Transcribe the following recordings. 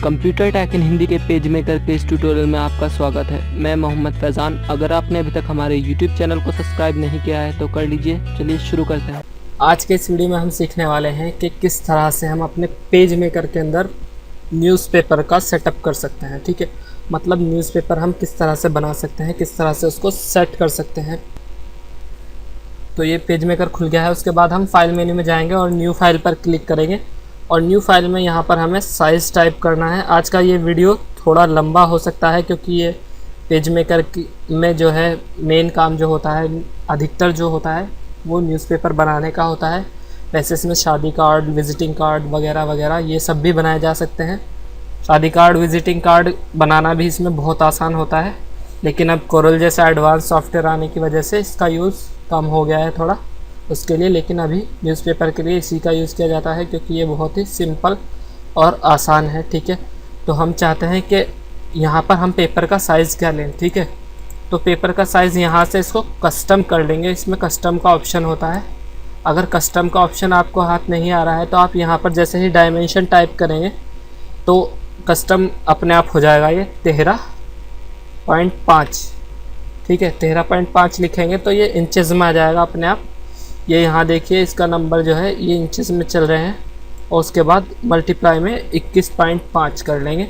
Computer take इन हिंदी के page maker के इस ट्यूटोरियल में आपका स्वागत है। मैं मोहम्मद फैज़ान। अगर आपने अभी तक हमारे YouTube चैनल को सब्सक्राइब नहीं किया है तो कर लीजिए। चलिए शुरू करते हैं। आज के इस वीडियो में हम सीखने वाले हैं कि किस तरह से हम अपने पेज मेकर के अंदर न्यूज़पेपर का सेटअप कर सकते हैं। ठीक है, मतलब न्यूज़पेपर हम किस तरह से बना सकते हैं, किस तरह से उसको सेट कर सकते हैं। तो ये पेज मेकर खुल गया है। उसके बाद हम फाइल मेन्यू में जाएंगे और न्यू फाइल पर क्लिक करेंगे और न्यू फाइल में यहाँ पर हमें साइज़ टाइप करना है। आज का ये वीडियो थोड़ा लंबा हो सकता है क्योंकि ये पेज मेकर में जो है मेन काम जो होता है, अधिकतर जो होता है वो न्यूज़पेपर बनाने का होता है। वैसे इसमें शादी कार्ड, विज़िटिंग कार्ड वगैरह वगैरह ये सब भी बनाए जा सकते हैं। शादी कार्ड, विज़िटिंग कार्ड बनाना भी इसमें बहुत आसान होता है, लेकिन अब कोरल जैसा एडवांस सॉफ्टवेयर आने की वजह से इसका यूज़ कम हो गया है थोड़ा उसके लिए। लेकिन अभी न्यूज़पेपर के लिए इसी का यूज़ किया जाता है क्योंकि ये बहुत ही सिंपल और आसान है। ठीक है, तो हम चाहते हैं कि यहाँ पर हम पेपर का साइज़ क्या लें। ठीक है, तो पेपर का साइज़ यहाँ से इसको कस्टम कर लेंगे। इसमें कस्टम का ऑप्शन होता है। अगर कस्टम का ऑप्शन आपको हाथ नहीं आ रहा है तो आप यहाँ पर जैसे ही डायमेंशन टाइप करेंगे तो कस्टम अपने आप हो जाएगा। ये 13.5, ठीक है, 13.5 लिखेंगे तो ये इंचेस में आ जाएगा अपने आप। ये यहाँ देखिए इसका नंबर जो है ये इंचेस में चल रहे हैं और उसके बाद मल्टीप्लाई में 21.5 कर लेंगे।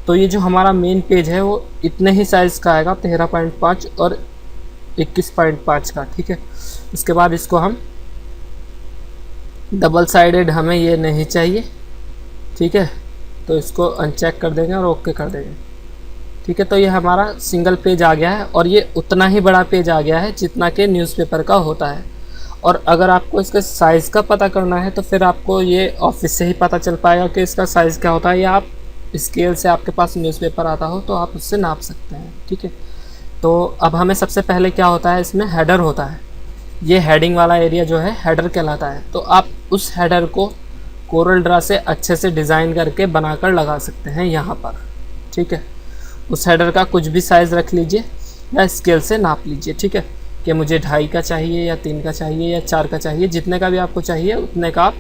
तो ये जो हमारा मेन पेज है वो इतने ही साइज़ का आएगा, 13.5 और 21.5 का। ठीक है, उसके बाद इसको हम डबल साइडेड हमें ये नहीं चाहिए। ठीक है, तो इसको अनचेक कर देंगे और ओके कर देंगे। ठीक है, तो ये हमारा सिंगल पेज आ गया है और ये उतना ही बड़ा पेज आ गया है जितना कि न्यूज़पेपर का होता है। और अगर आपको इसके साइज़ का पता करना है तो फिर आपको ये ऑफिस से ही पता चल पाएगा कि इसका साइज़ क्या होता है, या आप स्केल से आपके पास न्यूज़पेपर आता हो तो आप उससे नाप सकते हैं। ठीक है, तो अब हमें सबसे पहले क्या होता है, इसमें हेडर होता है। ये हेडिंग वाला एरिया जो है हेडर कहलाता है। तो आप उस हेडर को कोरल ड्रा से अच्छे से डिज़ाइन करके बनाकर लगा सकते हैं यहाँ पर। ठीक है, उस हेडर का कुछ भी साइज़ रख लीजिए या स्केल से नाप लीजिए। ठीक है, कि मुझे 2.5 का चाहिए या 3 का चाहिए या 4 का चाहिए, जितने का भी आपको चाहिए उतने का आप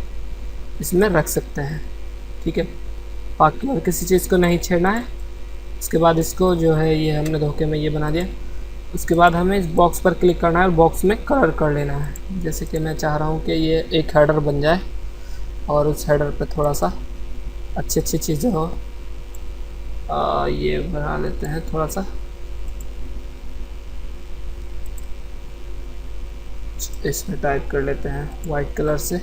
इसमें रख सकते हैं। ठीक है, बाकी और किसी चीज़ को नहीं छेड़ना है। उसके बाद इसको जो है ये हमने धोखे में ये बना दिया। उसके बाद हमें इस बॉक्स पर क्लिक करना है और बॉक्स में कलर कर लेना है। जैसे कि मैं चाह रहा हूँ कि ये एक हेडर बन जाए और उस हेडर पर थोड़ा सा अच्छी चीज़ें हो। ये बना लेते हैं थोड़ा सा, इसमें टाइप कर लेते हैं वाइट कलर से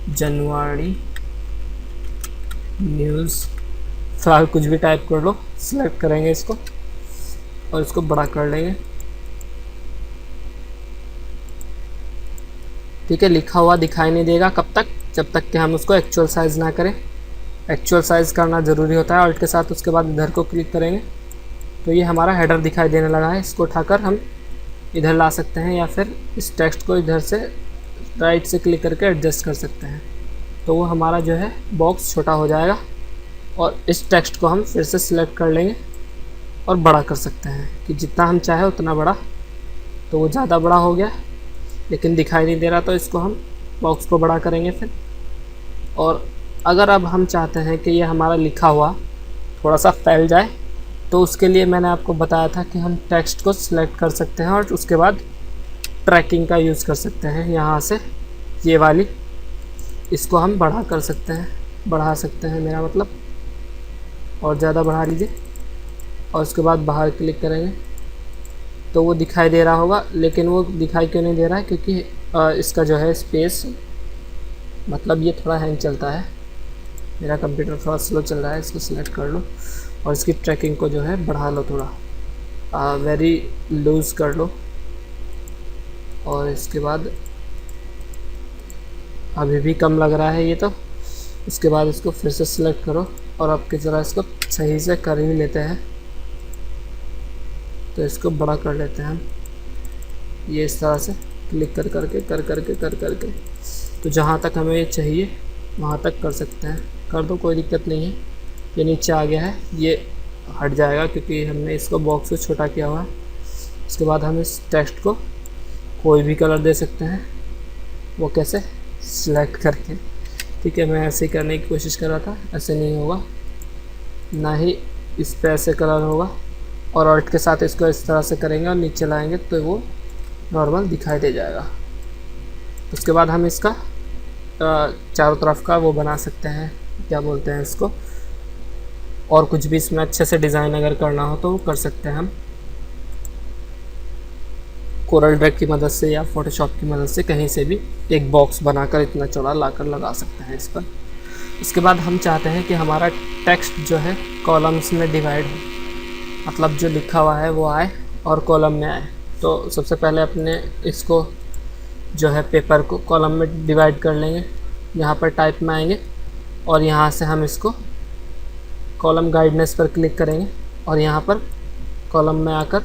जनवरी न्यूज़। फिलहाल कुछ भी टाइप कर लो। सिलेक्ट करेंगे इसको और इसको बड़ा कर लेंगे। ठीक है, लिखा हुआ दिखाई नहीं देगा कब तक, जब तक कि हम उसको एक्चुअल साइज़ ना करें। एक्चुअल साइज़ करना ज़रूरी होता है। ऑल्ट के साथ उसके बाद इधर को क्लिक करेंगे तो ये हमारा हेडर दिखाई देने लगा है। इसको उठाकर हम इधर ला सकते हैं या फिर इस टेक्स्ट को इधर से राइट से क्लिक करके एडजस्ट कर सकते हैं। तो वो हमारा जो है बॉक्स छोटा हो जाएगा और इस टेक्स्ट को हम फिर से सिलेक्ट कर लेंगे और बड़ा कर सकते हैं कि जितना हम चाहे उतना बड़ा। तो वो ज़्यादा बड़ा हो गया लेकिन दिखाई नहीं दे रहा, तो इसको हम बॉक्स को बड़ा करेंगे फिर। और अगर अब हम चाहते हैं कि ये हमारा लिखा हुआ थोड़ा सा फैल जाए तो उसके लिए मैंने आपको बताया था कि हम टेक्स्ट को सिलेक्ट कर सकते हैं और उसके बाद ट्रैकिंग का यूज़ कर सकते हैं। यहाँ से ये वाली इसको हम बढ़ा कर सकते हैं, बढ़ा सकते हैं मेरा मतलब, और ज़्यादा बढ़ा लीजिए। और उसके बाद बाहर क्लिक करेंगे तो वो दिखाई दे रहा होगा, लेकिन वो दिखाई क्यों नहीं दे रहा है, क्योंकि इसका जो है स्पेस, मतलब ये थोड़ा हैंग चलता है। मेरा कंप्यूटर थोड़ा स्लो चल रहा है। इसको सिलेक्ट कर लो और इसकी ट्रैकिंग को जो है बढ़ा लो, थोड़ा वेरी लूज़ कर लो। और इसके बाद अभी भी कम लग रहा है ये तो। इसके बाद इसको फिर से सिलेक्ट करो और अब की तरह इसको सही से कर ही लेते हैं। तो इसको बड़ा कर लेते हैं हम, ये इस तरह से क्लिक कर करके तो जहाँ तक हमें ये चाहिए वहाँ तक कर सकते हैं। कर दो, कोई दिक्कत नहीं है। ये नीचे आ गया है, ये हट जाएगा क्योंकि हमने इसको बॉक्स को छोटा किया हुआ है। उसके बाद हम इस टेक्स्ट को कोई भी कलर दे सकते हैं। वो कैसे, सिलेक्ट करके ठीक है, मैं ऐसे ही करने की कोशिश कर रहा था, ऐसे नहीं होगा, ना ही इस पे ऐसे कलर होगा। और ऑल्ट के साथ इसको इस तरह से करेंगे और नीचे लाएंगे तो वो नॉर्मल दिखाई दे जाएगा। उसके बाद हम इसका चारों तरफ का वो बना सकते हैं, क्या बोलते हैं इसको, और कुछ भी इसमें अच्छे से डिज़ाइन अगर करना हो तो वो कर सकते हैं हम कोरल ड्रैग की मदद से या फोटोशॉप की मदद से कहीं से भी एक बॉक्स बनाकर इतना चौड़ा लाकर लगा सकते हैं इस पर। इसके बाद हम चाहते हैं कि हमारा टेक्स्ट जो है कॉलम्स में डिवाइड हो, मतलब जो लिखा हुआ है वो आए और कॉलम में आए। तो सबसे पहले अपने इसको जो है पेपर को कॉलम में डिवाइड कर लेंगे, यहाँ पर टाइप में आएंगे और यहाँ से हम इसको कॉलम गाइडनेस पर क्लिक करेंगे और यहाँ पर कॉलम में आकर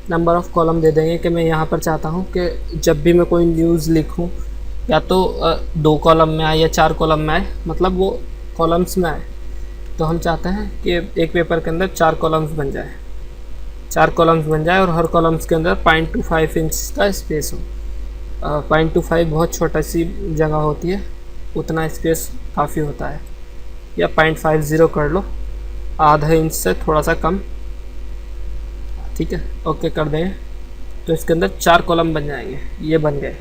नंबर ऑफ़ कॉलम दे देंगे कि मैं यहाँ पर चाहता हूँ कि जब भी मैं कोई न्यूज़ लिखूँ या तो 2 कॉलम में आए या 4 कॉलम में आए, मतलब वो कॉलम्स में आए। तो हम चाहते हैं कि एक पेपर के अंदर 4 कॉलम्स बन जाए, 4 कॉलम्स बन जाए और हर कॉलम्स के अंदर 0.25 इंच का स्पेस हो। 0.25 बहुत छोटा सी जगह होती है, उतना स्पेस काफ़ी होता है, या 0.50 कर लो, आधा इंच से थोड़ा सा कम, ठीक है। ओके कर देंगे तो इसके अंदर 4 कॉलम बन जाएंगे, ये बन गए।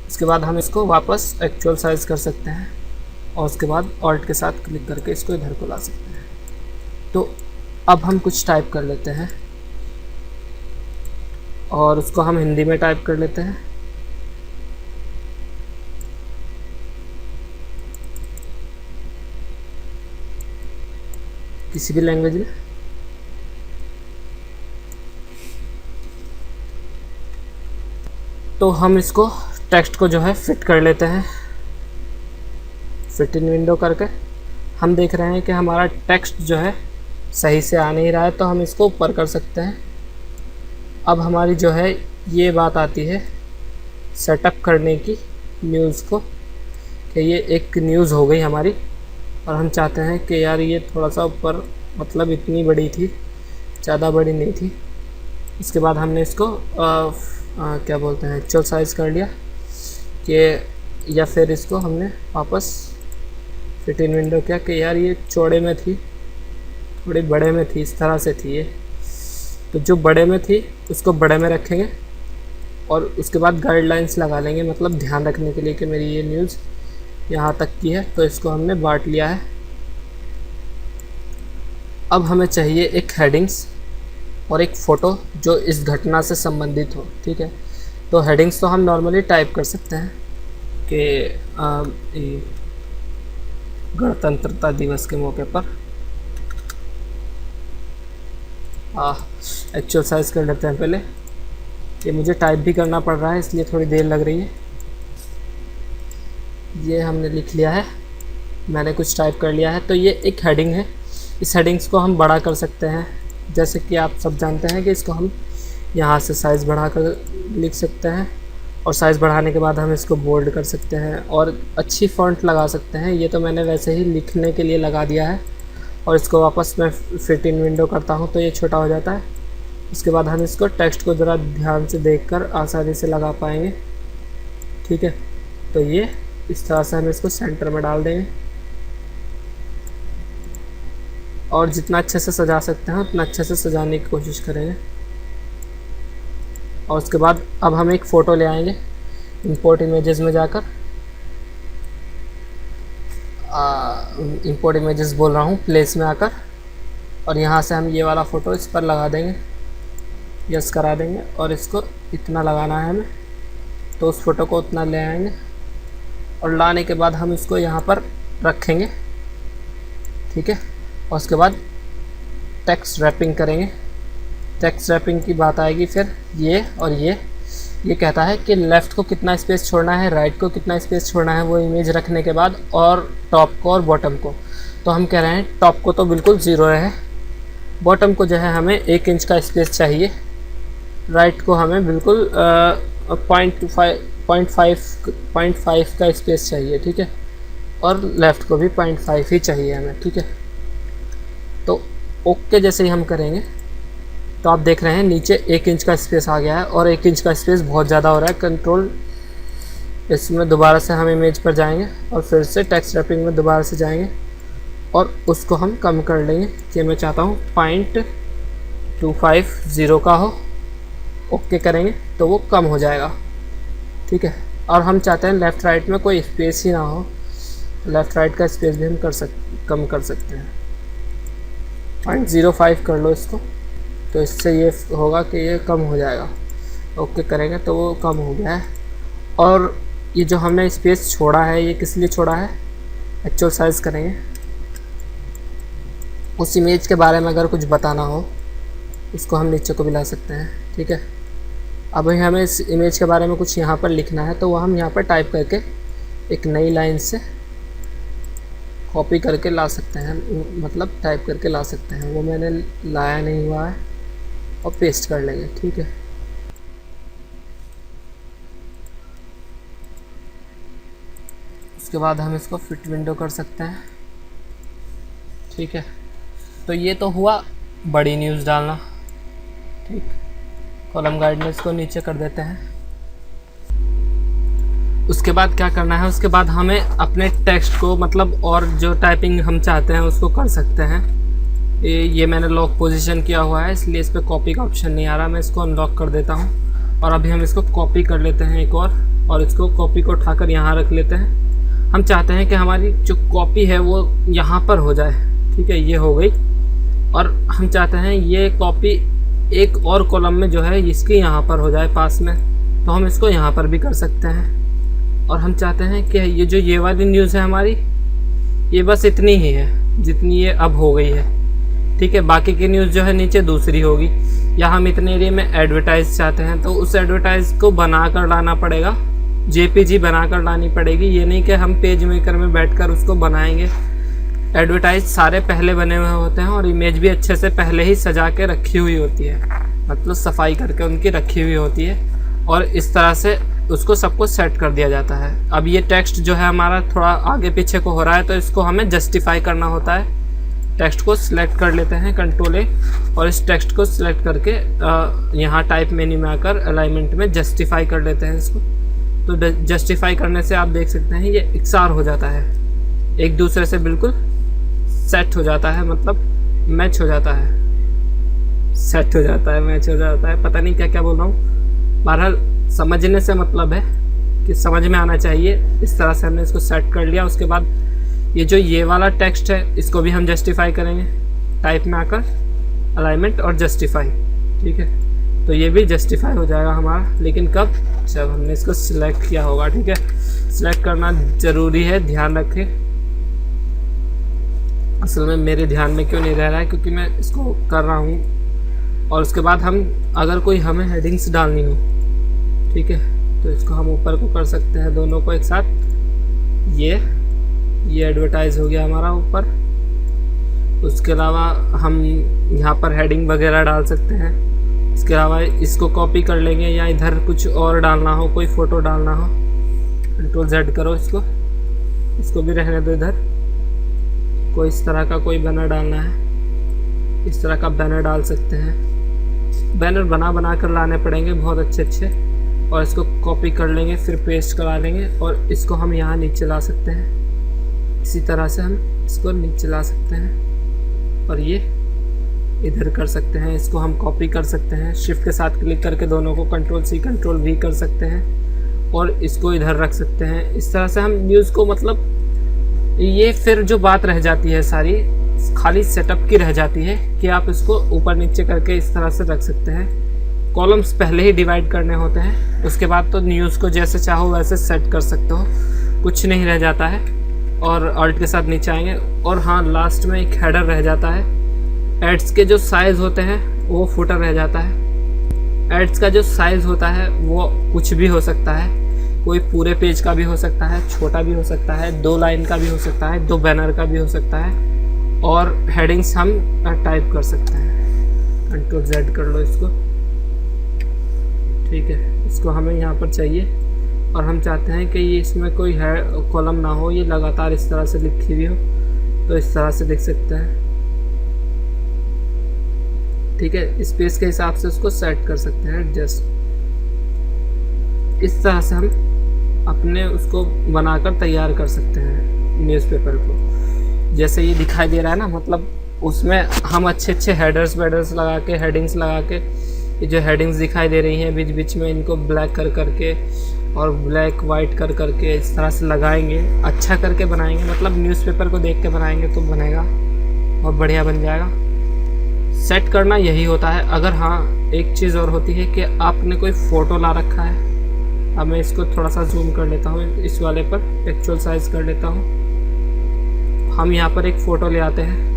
उसके बाद हम इसको वापस एक्चुअल साइज़ कर सकते हैं और उसके बाद ऑल्ट के साथ क्लिक करके इसको इधर को ला सकते हैं। तो अब हम कुछ टाइप कर लेते हैं और उसको हम हिंदी में टाइप कर लेते हैं। किसी भी लैंग्वेज में। तो हम इसको टेक्स्ट को जो है फिट कर लेते हैं, फिट इन विंडो करके। हम देख रहे हैं कि हमारा टेक्स्ट जो है सही से आ नहीं रहा है, तो हम इसको ऊपर कर सकते हैं। अब हमारी जो है ये बात आती है सेटअप करने की न्यूज़ को, कि ये एक न्यूज़ हो गई हमारी और हम चाहते हैं कि यार ये थोड़ा सा ऊपर, मतलब इतनी बड़ी थी, ज़्यादा बड़ी नहीं थी। इसके बाद हमने इसको क्या बोलते हैं एक्चुअल साइज़ कर लिया कि, या फिर इसको हमने वापस फिट इन विंडो किया कि यार ये चौड़े में थी, थोड़ी बड़े में थी, इस तरह से थी ये। तो जो बड़े में थी उसको बड़े में रखेंगे और उसके बाद गाइडलाइंस लगा लेंगे, मतलब ध्यान रखने के लिए कि मेरी ये न्यूज़ यहाँ तक की है, तो इसको हमने बांट लिया है। अब हमें चाहिए एक हेडिंग्स और एक फ़ोटो जो इस घटना से संबंधित हो, ठीक है। तो हेडिंग्स तो हम नॉर्मली टाइप कर सकते हैं कि गणतंत्रता दिवस के मौके पर, एक्चुअल साइज़ कर लेते हैं पहले। ये मुझे टाइप भी करना पड़ रहा है इसलिए थोड़ी देर लग रही है। ये हमने लिख लिया है, मैंने कुछ टाइप कर लिया है। तो ये एक हेडिंग है, इस हेडिंग्स को हम बड़ा कर सकते हैं। जैसे कि आप सब जानते हैं कि इसको हम यहाँ से साइज़ बढ़ाकर लिख सकते हैं और साइज़ बढ़ाने के बाद हम इसको बोल्ड कर सकते हैं और अच्छी फ़ॉन्ट लगा सकते हैं। ये तो मैंने वैसे ही लिखने के लिए लगा दिया है और इसको वापस मैं फिट इन विंडो करता हूँ तो ये छोटा हो जाता है। उसके बाद हम इसको टेक्स्ट को ज़रा ध्यान से देखकर आसानी से लगा पाएंगे, ठीक है। तो ये इस तरह से हम इसको सेंटर में डाल देंगे और जितना अच्छे से सजा सकते हैं उतना अच्छे से सजाने की कोशिश करेंगे। और उसके बाद अब हम एक फ़ोटो ले आएंगे, इंपोर्ट इमेजेस में जाकर, इंपोर्ट इमेजेस बोल रहा हूँ, प्लेस में आकर, और यहाँ से हम ये वाला फ़ोटो इस पर लगा देंगे, यस करा देंगे और इसको इतना लगाना है हमें। तो उस फ़ोटो को उतना ले आएंगे और लाने के बाद हम इसको यहाँ पर रखेंगे, ठीक है। और उसके बाद टेक्स्ट रैपिंग करेंगे। टेक्स्ट रैपिंग की बात आएगी फिर ये, और ये कहता है कि लेफ़्ट को कितना स्पेस छोड़ना है, राइट को कितना स्पेस छोड़ना है वो इमेज रखने के बाद, और टॉप को और बॉटम को। तो हम कह रहे हैं टॉप को तो बिल्कुल 0 है, बॉटम को जो है हमें 1 इंच का स्पेस चाहिए, राइट को हमें बिल्कुल 0.5 का स्पेस चाहिए, ठीक है। और लेफ़्ट को भी 0.5 ही चाहिए हमें, ठीक है। तो ओके जैसे ही हम करेंगे तो आप देख रहे हैं नीचे 1 इंच का स्पेस आ गया है और 1 इंच का स्पेस बहुत ज़्यादा हो रहा है। कंट्रोल इसमें दोबारा से हम इमेज पर जाएंगे और फिर से टेक्स्ट रैपिंग में दोबारा से जाएंगे और उसको हम कम कर लेंगे कि मैं चाहता हूँ 0.250 का हो। ओके करेंगे तो वो कम हो जाएगा, ठीक है। और हम चाहते हैं लेफ़्ट राइट में कोई स्पेस ही ना हो, लेफ़्ट राइट का स्पेस भी हम कम कर सकते हैं। 0.05 कर लो इसको, तो इससे ये होगा कि ये कम हो जाएगा। ओके करेंगे तो वो कम हो गया है। और ये जो हमने स्पेस छोड़ा है ये किस लिए छोड़ा है, एक्चुअल साइज़ करेंगे। उस इमेज के बारे में अगर कुछ बताना हो उसको हम नीचे को भी ला सकते हैं, ठीक है। अब हमें इस इमेज के बारे में कुछ यहाँ पर लिखना है तो वो हम यहाँ पर टाइप करके एक नई लाइन से कॉपी करके ला सकते हैं, मतलब टाइप करके ला सकते हैं। वो मैंने लाया नहीं हुआ है और पेस्ट कर लेंगे, ठीक है। उसके बाद हम इसको फिट विंडो कर सकते हैं, ठीक है। तो ये तो हुआ बड़ी न्यूज़ डालना, ठीक। कॉलम गाइडनेस को नीचे कर देते हैं। उसके बाद क्या करना है, उसके बाद हमें अपने टेक्स्ट को मतलब और जो टाइपिंग हम चाहते हैं उसको कर सकते हैं। ये मैंने लॉक पोजीशन किया हुआ है इसलिए इस पर कॉपी का ऑप्शन नहीं आ रहा। मैं इसको अनलॉक कर देता हूँ और अभी हम इसको कॉपी कर लेते हैं एक और इसको कॉपी को उठाकर यहाँ रख लेते हैं। हम चाहते हैं कि हमारी जो कॉपी है वो यहाँ पर हो जाए, ठीक है। ये हो गई। और हम चाहते हैं ये कॉपी एक और कॉलम में जो है इसकी यहाँ पर हो जाए पास में, तो हम इसको यहाँ पर भी कर सकते हैं। और हम चाहते हैं कि ये वाली न्यूज़ है हमारी, ये बस इतनी ही है जितनी ये अब हो गई है, ठीक है। बाकी की न्यूज़ जो है नीचे दूसरी होगी। या हम इतने एरिया में एडवर्टाइज चाहते हैं तो उस एडवर्टाइज को बना कर लाना पड़ेगा, JPG बना कर लानी पड़ेगी। ये नहीं कि हम पेज मेकर में बैठकर उसको बनाएंगे। एडवर्टाइज सारे पहले बने हुए होते हैं और इमेज भी अच्छे से पहले ही सजा के रखी हुई होती है, मतलब सफाई करके उनकी रखी हुई होती है और इस तरह से उसको सबको सेट कर दिया जाता है। अब ये टेक्स्ट जो है हमारा थोड़ा आगे पीछे को हो रहा है तो इसको हमें जस्टिफाई करना होता है। टेक्स्ट को सिलेक्ट कर लेते हैं Ctrl+A और इस टेक्स्ट को सिलेक्ट करके यहाँ टाइप मेन्यू में आकर अलाइनमेंट में जस्टिफाई कर लेते हैं इसको। तो जस्टिफाई करने से आप देख सकते हैं ये इकसार हो जाता है, एक दूसरे से बिल्कुल सेट हो जाता है, मतलब मैच हो जाता है, सेट हो जाता है, मैच हो जाता है, पता नहीं क्या क्या बोल रहा हूँ। बहरहाल समझने से मतलब है कि समझ में आना चाहिए। इस तरह से हमने इसको सेट कर लिया। उसके बाद ये वाला टेक्स्ट है इसको भी हम जस्टिफाई करेंगे, टाइप में आकर अलाइनमेंट और जस्टिफाई, ठीक है। तो ये भी जस्टिफाई हो जाएगा हमारा, लेकिन कब, जब हमने इसको सिलेक्ट किया होगा, ठीक है। सिलेक्ट करना ज़रूरी है, ध्यान रखें। असल में मेरे ध्यान में क्यों नहीं रह रहा है, क्योंकि मैं इसको कर रहा हूँ। और उसके बाद हम अगर कोई हमें हेडिंग्स डालनी हो, ठीक है, तो इसको हम ऊपर को कर सकते हैं दोनों को एक साथ। ये एडवर्टाइज हो गया हमारा ऊपर। उसके अलावा हम यहाँ पर हेडिंग वगैरह डाल सकते हैं। इसके अलावा इसको कॉपी कर लेंगे या इधर कुछ और डालना हो, कोई फ़ोटो डालना हो, Ctrl+Z करो इसको भी रहने दो इधर। कोई इस तरह का कोई बैनर डालना है, इस तरह का बैनर डाल सकते हैं। बैनर बना कर लाने पड़ेंगे बहुत अच्छे और इसको कॉपी कर लेंगे, फिर पेस्ट करा लेंगे और इसको हम यहाँ नीचे ला सकते हैं। इसी तरह से हम इसको नीचे ला सकते हैं और ये इधर कर सकते हैं। इसको हम कॉपी कर सकते हैं, शिफ्ट के साथ क्लिक करके दोनों को Ctrl+C Ctrl+V कर सकते हैं और इसको इधर रख सकते हैं। इस तरह से हम न्यूज़ को, मतलब ये फिर जो बात रह जाती है सारी खाली सेटअप की रह जाती है कि आप इसको ऊपर नीचे करके इस तरह से रख सकते हैं। कॉलम्स पहले ही डिवाइड करने होते हैं, उसके बाद तो न्यूज़ को जैसे चाहो वैसे सेट कर सकते हो, कुछ नहीं रह जाता है। और अल्ट के साथ नीचे आएंगे और हाँ, लास्ट में एक हेडर रह जाता है। एड्स के जो साइज़ होते हैं वो फुटर रह जाता है। एड्स का जो साइज़ होता है वो कुछ भी हो सकता है, कोई पूरे पेज का भी हो सकता है, छोटा भी हो सकता है, 2 लाइन का भी हो सकता है, 2 बैनर का भी हो सकता है। और हेडिंग्स हम टाइप कर सकते हैं। Ctrl+Z कर लो इसको, ठीक है। इसको हमें यहाँ पर चाहिए और हम चाहते हैं कि ये इसमें कोई कॉलम ना हो, ये लगातार इस तरह से लिखी हुई हो, तो इस तरह से लिख सकते हैं, ठीक है। स्पेस के हिसाब से उसको सेट कर सकते हैं एडजस्ट। इस तरह से हम अपने उसको बनाकर तैयार कर सकते हैं न्यूज़पेपर को। जैसे ये दिखाई दे रहा है ना, मतलब उसमें हम अच्छे अच्छे हेडर्स वेडर्स लगा के, हेडिंग्स लगा के, ये जो हेडिंग्स दिखाई दे रही हैं बीच बीच में, इनको ब्लैक कर करके और ब्लैक वाइट कर करके इस तरह से लगाएंगे, अच्छा करके बनाएंगे। मतलब न्यूज़पेपर को देख के बनाएंगे तो बनेगा और बढ़िया बन जाएगा। सेट करना यही होता है। अगर हाँ, एक चीज़ और होती है कि आपने कोई फ़ोटो ला रखा है। अब मैं इसको थोड़ा सा जूम कर लेता हूँ, इस वाले पर एक्चुअल साइज़ कर लेता हूँ। हम यहाँ पर एक फ़ोटो ले आते हैं,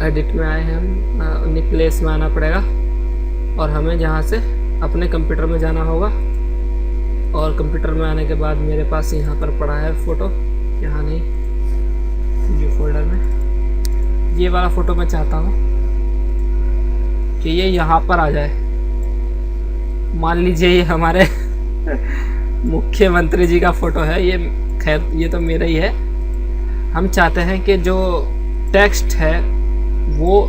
एडिट में आए हैं हम, अपनी प्लेस में आना पड़ेगा और हमें जहाँ से अपने कंप्यूटर में जाना होगा। और कंप्यूटर में आने के बाद मेरे पास यहाँ पर पड़ा है फ़ोटो, यहाँ नहीं, व्यू फोल्डर में। ये वाला फ़ोटो मैं चाहता हूँ कि ये यहाँ पर आ जाए। मान लीजिए ये हमारे मुख्यमंत्री जी का फ़ोटो है, ये खैर ये तो मेरा ही है। हम चाहते हैं कि जो टेक्स्ट है वो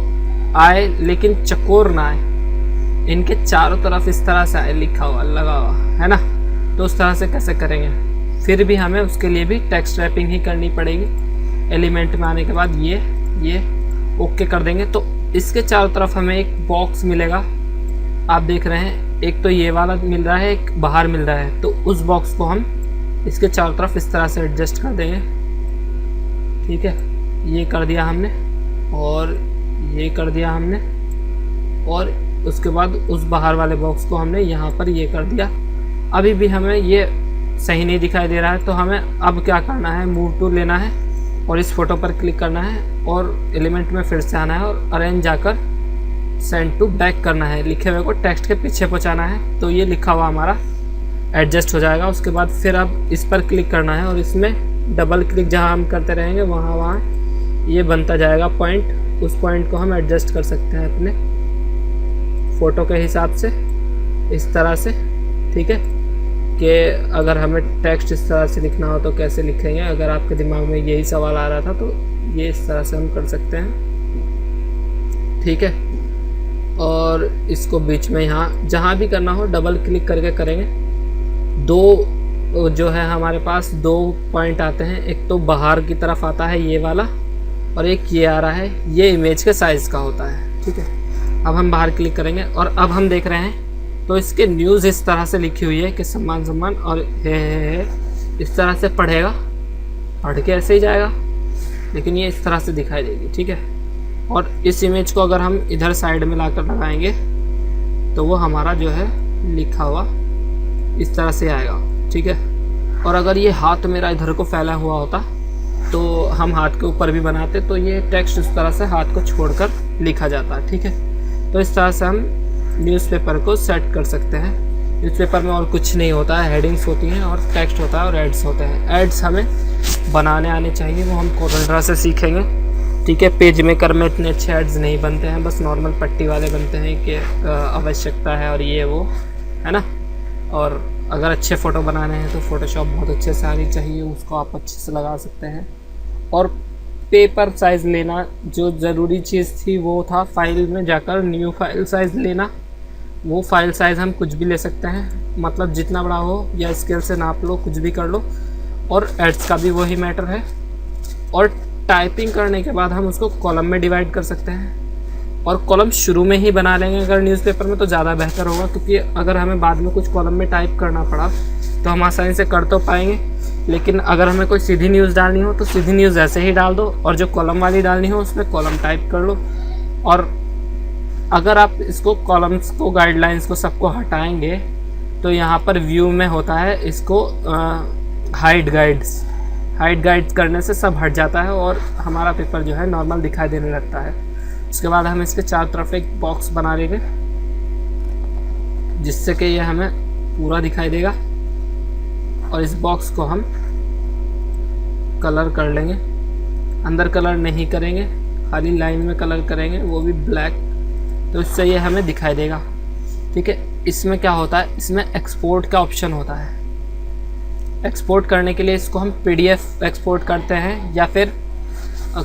आए लेकिन चकोर ना आए, इनके चारों तरफ इस तरह से आए, लिखा हुआ लगा हुआ है ना। तो उस तरह से कैसे करेंगे? फिर भी हमें उसके लिए भी टेक्स्ट रैपिंग ही करनी पड़ेगी। एलिमेंट में आने के बाद ये ओके कर देंगे तो इसके चारों तरफ हमें एक बॉक्स मिलेगा। आप देख रहे हैं, एक तो ये वाला मिल रहा है, एक बाहर मिल रहा है। तो उस बॉक्स को हम इसके चारों तरफ इस तरह से एडजस्ट कर देंगे। ठीक है, ये कर दिया हमने और ये कर दिया हमने, और उसके बाद उस बाहर वाले बॉक्स को हमने यहाँ पर ये कर दिया। अभी भी हमें ये सही नहीं दिखाई दे रहा है, तो हमें अब क्या करना है, मूव टूल लेना है और इस फोटो पर क्लिक करना है और एलिमेंट में फिर से आना है और अरेंज जाकर सेंड टू बैक करना है, लिखे हुए को टेक्स्ट के पीछे पहुँचाना है। तो ये लिखा हुआ हमारा एडजस्ट हो जाएगा। उसके बाद फिर अब इस पर क्लिक करना है और इसमें डबल क्लिक जहाँ हम करते रहेंगे वहाँ ये बनता जाएगा पॉइंट। उस पॉइंट को हम एडजस्ट कर सकते हैं अपने फ़ोटो के हिसाब से, इस तरह से। ठीक है, कि अगर हमें टेक्स्ट इस तरह से लिखना हो तो कैसे लिखेंगे। अगर आपके दिमाग में यही सवाल आ रहा था तो ये इस तरह से हम कर सकते हैं। ठीक है, और इसको बीच में यहाँ जहाँ भी करना हो डबल क्लिक करके करेंगे। दो जो है हमारे पास 2 पॉइंट आते हैं, एक तो बाहर की तरफ आता है ये वाला और एक ये आ रहा है, ये इमेज के साइज़ का होता है। ठीक है, अब हम बाहर क्लिक करेंगे और अब हम देख रहे हैं तो इसके न्यूज़ इस तरह से लिखी हुई है कि सम्मान सम्मान और है इस तरह से पढ़ेगा, पढ़ के ऐसे ही जाएगा, लेकिन ये इस तरह से दिखाई देगी। ठीक है, और इस इमेज को अगर हम इधर साइड में लाकर लगाएंगे तो वो हमारा जो है लिखा हुआ इस तरह से आएगा। ठीक है, और अगर ये हाथ मेरा इधर को फैला हुआ होता तो हम हाथ के ऊपर भी बनाते तो ये टेक्स्ट इस तरह से हाथ को छोड़कर लिखा जाता है। ठीक है, तो इस तरह से हम न्यूज़पेपर को सेट कर सकते हैं। न्यूज़पेपर में और कुछ नहीं होता है, हेडिंग्स होती हैं और टेक्स्ट होता है और एड्स होते हैं। एड्स हमें बनाने आने चाहिए, वो हम कोरलड्रा से सीखेंगे। ठीक है, पेज मेकर में इतने अच्छे एड्स नहीं बनते हैं, बस नॉर्मल पट्टी वाले बनते हैं कि आवश्यकता है और ये वो है ना। और अगर अच्छे फ़ोटो बनाने हैं तो फ़ोटोशॉप बहुत अच्छे से आनी चाहिए, उसको आप अच्छे से लगा सकते हैं। और पेपर साइज़ लेना, जो ज़रूरी चीज़ थी वो था फाइल में जाकर न्यू फाइल साइज़ लेना। वो फाइल साइज़ हम कुछ भी ले सकते हैं, मतलब जितना बड़ा हो या स्केल से नाप लो, कुछ भी कर लो। और एड्स का भी वही मैटर है। और टाइपिंग करने के बाद हम उसको कॉलम में डिवाइड कर सकते हैं और कॉलम शुरू में ही बना लेंगे अगर न्यूज़पेपर में, तो ज़्यादा बेहतर होगा। क्योंकि अगर हमें बाद में कुछ कॉलम में टाइप करना पड़ा तो हम आसानी से कर तो पाएंगे, लेकिन अगर हमें कोई सीधी न्यूज़ डालनी हो तो सीधी न्यूज़ ऐसे ही डाल दो, और जो कॉलम वाली डालनी हो उसमें कॉलम टाइप कर लो। और अगर आप इसको कॉलम्स को, गाइडलाइंस को सबको हटाएंगे तो यहाँ पर व्यू में होता है इसको हाइड गाइड्स करने से सब हट जाता है और हमारा पेपर जो है नॉर्मल दिखाई देने लगता है। उसके बाद हम इसके चारों तरफ एक बॉक्स बना लेंगे जिससे कि ये हमें पूरा दिखाई देगा। और इस बॉक्स को हम कलर कर लेंगे, अंदर कलर नहीं करेंगे, खाली लाइन में कलर करेंगे, वो भी ब्लैक, तो इससे ये हमें दिखाई देगा। ठीक है, इसमें क्या होता है, इसमें एक्सपोर्ट का ऑप्शन होता है। एक्सपोर्ट करने के लिए इसको हम PDF एक्सपोर्ट करते हैं या फिर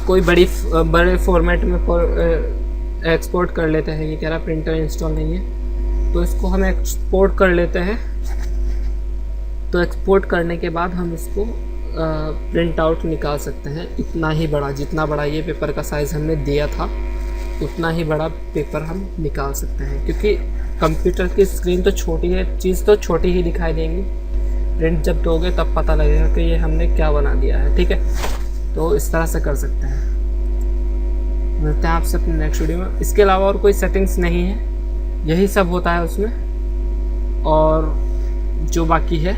कोई बड़े फॉर्मेट में एक्सपोर्ट कर लेते हैं। ये कह रहा प्रिंटर इंस्टॉल नहीं है, तो इसको हम एक्सपोर्ट कर लेते हैं तो एक्सपोर्ट करने के बाद हम इसको प्रिंट आउट निकाल सकते हैं। इतना ही बड़ा, जितना बड़ा ये पेपर का साइज़ हमने दिया था उतना ही बड़ा पेपर हम निकाल सकते हैं, क्योंकि कंप्यूटर की स्क्रीन तो छोटी है, चीज़ तो छोटी ही दिखाई देंगी। प्रिंट जब दोगे तब पता लगेगा कि ये हमने क्या बना दिया है। ठीक है, तो इस तरह से कर सकते हैं। मिलते हैं आपसे अपने नेक्स्ट वीडियो में। इसके अलावा और कोई सेटिंग्स नहीं है, यही सब होता है उसमें, और जो बाकी है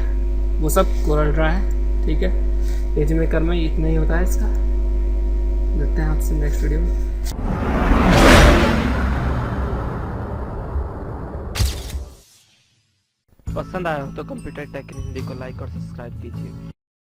वो सब कोरल ड्रा है। ठीक है, पेज मेकर में इतना ही होता है इसका। मिलते हैं आपसे नेक्स्ट वीडियो में। पसंद आया हो तो कंप्यूटर टेक इन हिंदी को लाइक और सब्सक्राइब कीजिए।